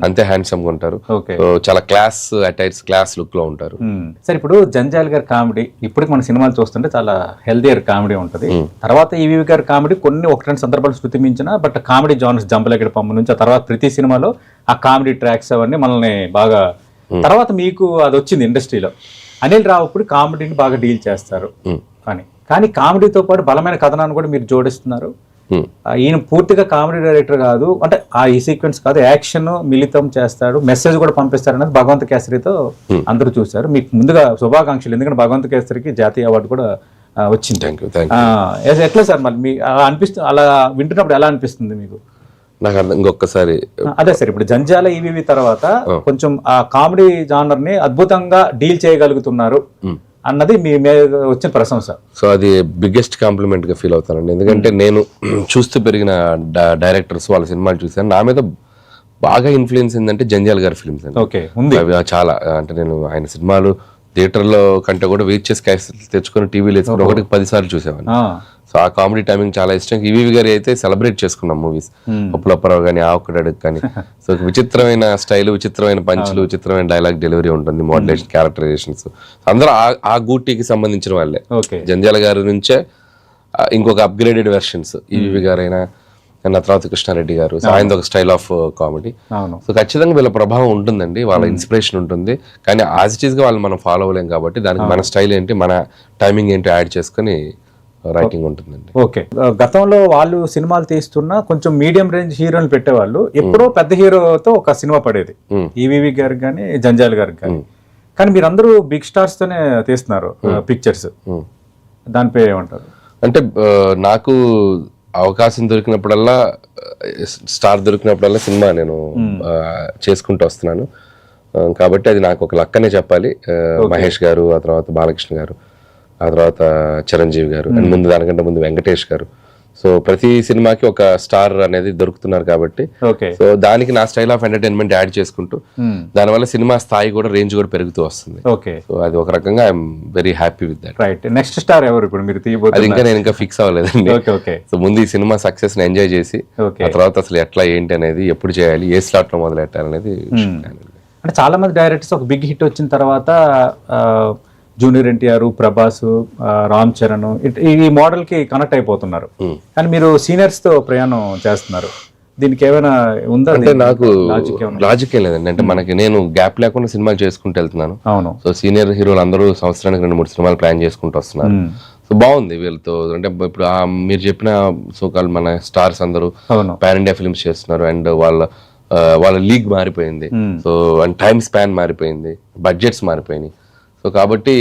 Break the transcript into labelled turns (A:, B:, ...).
A: అంతే హ్యాండ్సమ్ గా ఉంటారు. సో చాలా క్లాస్ అటైర్స్, క్లాస్ లుక్ లో ఉంటారు.
B: సరే, ఇప్పుడు జంజాల్ గారి కామెడీ ఇప్పటికి మన సినిమాలు చూస్తుంటే చాలా హెల్దియర్ కామెడీ ఉంటుంది. తర్వాత ఈవీవి గారి కామెడీ కొన్ని ఒక రెండు సందర్భాలు శృతి మించిన, బట్ కామెడీ జానర్స్ జంపలగడ పంపు నుంచి ఆ తర్వాత ప్రతి సినిమాలో ఆ కామెడీ ట్రాక్స్ అవన్నీ మనల్ని బాగా, తర్వాత మీకు అది వచ్చింది ఇండస్ట్రీలో. అనిల్ రావుపూడి కామెడీని బాగా డీల్ చేస్తారు కానీ కామెడీతో పాటు బలమైన కథనాన్ని కూడా మీరు జోడిస్తున్నారు. ఈయన పూర్తిగా కామెడీ డైరెక్టర్ కాదు, అంటే ఈ సీక్వెన్స్ కాదు, యాక్షన్ మిళితం చేస్తాడు, మెసేజ్ కూడా పంపిస్తాడు అనేది భగవంత్ కేసరితో అందరూ చూశారు. మీకు ముందుగా శుభాకాంక్షలు, ఎందుకంటే భగవంత్ కేసరికి జాతీయ అవార్డు కూడా వచ్చింది. ఎట్లా సార్ మళ్ళీ మీ అనిపిస్తుంది, అలా వింటున్నప్పుడు ఎలా అనిపిస్తుంది మీకు?
A: నాకు ఇంకొకసారి
B: అదే సార్, ఇప్పుడు జంజాల ఈవీవి తర్వాత కొంచెం ఆ కామెడీ జానర్ ని అద్భుతంగా డీల్ చేయగలుగుతున్నారు అన్నది మీ మీద వచ్చిన ప్రశంస.
A: సో అది బిగ్గెస్ట్ కాంప్లిమెంట్ గా ఫీల్ అవుతానండి. ఎందుకంటే నేను చూస్తూ పెరిగిన డైరెక్టర్స్ వాళ్ళ సినిమాలు చూసాను. నా మీద బాగా ఇన్ఫ్లుయెన్స్ ఏంటంటే జంజాల్ గారి ఫిల్మ్స్ అండి. చాలా అంటే నేను ఆయన సినిమాలు థియేటర్లో కంటే కూడా వెయిట్ చేసి క్యాసెట్లు తెచ్చుకొని టీవీలో వేసుకుని ఒకటికి 10 సార్లు చూసేవాడిని. సో ఆ కామెడీ టైమింగ్ చాలా ఇష్టం. ఈవీవి గారి అయితే సెలబ్రేట్ చేసుకున్నాం మూవీస్, అప్పులప్పారావు కానీ, ఆవుకడకు కానీ. సో విచిత్రమైన స్టైల్, విచిత్రమైన పంచులు, విచిత్రమైన డైలాగ్ డెలివరీ ఉంటుంది, మోడ్యులేషన్, క్యారెక్టరైజేషన్స్. అందరూ ఆ గూటీకి సంబంధించిన వాళ్ళే. జంజాల గారి నుంచే ఇంకొక అప్గ్రేడెడ్ వెర్షన్స్ ఈవీవి గారైనా, తర్వాత కృష్ణారెడ్డి గారు. సో ఆయన ఒక స్టైల్ ఆఫ్ కామెడీ. సో ఖచ్చితంగా వీళ్ళ ప్రభావం ఉంటుందండి, వాళ్ళ ఇన్స్పిరేషన్ ఉంటుంది. కానీ యాజ్ ఇట్ ఈస్ గా వాళ్ళు మనం ఫాలో అవ్వలేం కాబట్టి దానికి మన స్టైల్ ఏంటి, మన టైమింగ్ ఏంటి యాడ్ చేసుకుని రైటింగ్ ఉంటుందండి.
B: ఓకే, గతంలో వాళ్ళు సినిమాలు తీస్తున్నా కొంచెం మీడియం రేంజ్ హీరోలు పెట్టేవాళ్ళు. ఎప్పుడో పెద్ద హీరోతో ఒక సినిమా పడేది, ఈవీవి గారికి కానీ జంజాల్ గారికి కానీ. కానీ మీరందరూ బిగ్ స్టార్స్ తోనే తీస్తున్నారు పిక్చర్స్, దానిపై ఏమంటారు?
A: అంటే నాకు అవకాశం దొరికినప్పుడల్లా, స్టార్ దొరికినప్పుడల్లా సినిమా నేను చేసుకుంటూ వస్తున్నాను. కాబట్టి అది నాకు ఒక లక్కనే చెప్పాలి. మహేష్ గారు, ఆ తర్వాత బాలకృష్ణ గారు, ఆ తర్వాత చిరంజీవి గారు, అండ్ ముందు దానికంటే ముందు వెంకటేష్ గారు. సో ప్రతి సినిమాకి ఒక స్టార్ అనేది దొరుకుతున్నారు కాబట్టి, సో దానికి నా స్టైల్ ఆఫ్ ఎంటర్టైన్మెంట్ యాడ్ చేసుకుంటూ దానివల్ల సినిమా స్థాయి కూడా, రేంజ్ కూడా పెరుగుతూ వస్తుంది. సో అది ఒక రకంగా I'm very happy with that.
B: Right, next star ఎవరు ఇప్పుడు మీరు తీయబోతున్నారు?
A: అది ఇంకా నేను ఇంకా ఫిక్స్ అవ్వలేదండి. సో ముందు ఈ సినిమా సక్సెస్ ని ఎంజాయ్ చేసి, ఆ తర్వాత అసలు ఎట్లా ఏంటి అనేది, ఎప్పుడు చేయాలి, ఏ స్లాట్ లో మొదలు పెట్టాలనేది.
B: అంటే చాలా మంది డైరెక్టర్స్ ఒక బిగ్ హిట్ వచ్చిన తర్వాత జూనియర్ ఎన్టీఆర్, ప్రభాస్, రామ్ చరణ్ ఈ మోడల్ కి కనెక్ట్ అయిపోతున్నారు. కానీ మీరు సీనియర్స్ తో ప్రయాణం చేస్తున్నారు, దీనికి ఏమైనా ఉందా?
A: అంటే నాకు లాజిక్ ఏం లేదండి. అంటే మనకి నేను గ్యాప్ లేకుండా సినిమాలు చేసుకుంటూ వెళ్తున్నాను.
B: అవును.
A: సో సీనియర్ హీరోలు అందరూ సంవత్సరానికి 2-3 సినిమాలు ప్లాన్ చేసుకుంటూ వస్తున్నారు. సో బాగుంది వీళ్ళతో. అంటే ఇప్పుడు మీరు చెప్పిన సోకాల్ మన స్టార్స్ అందరూ పాన్ ఇండియా ఫిల్మ్స్ చేస్తున్నారు. అండ్ వాళ్ళ లీగ్ మారిపోయింది. సో అండ్ టైమ్ స్పాన్ మారిపోయింది, బడ్జెట్స్ మారిపోయినాయి. సో కాబట్టి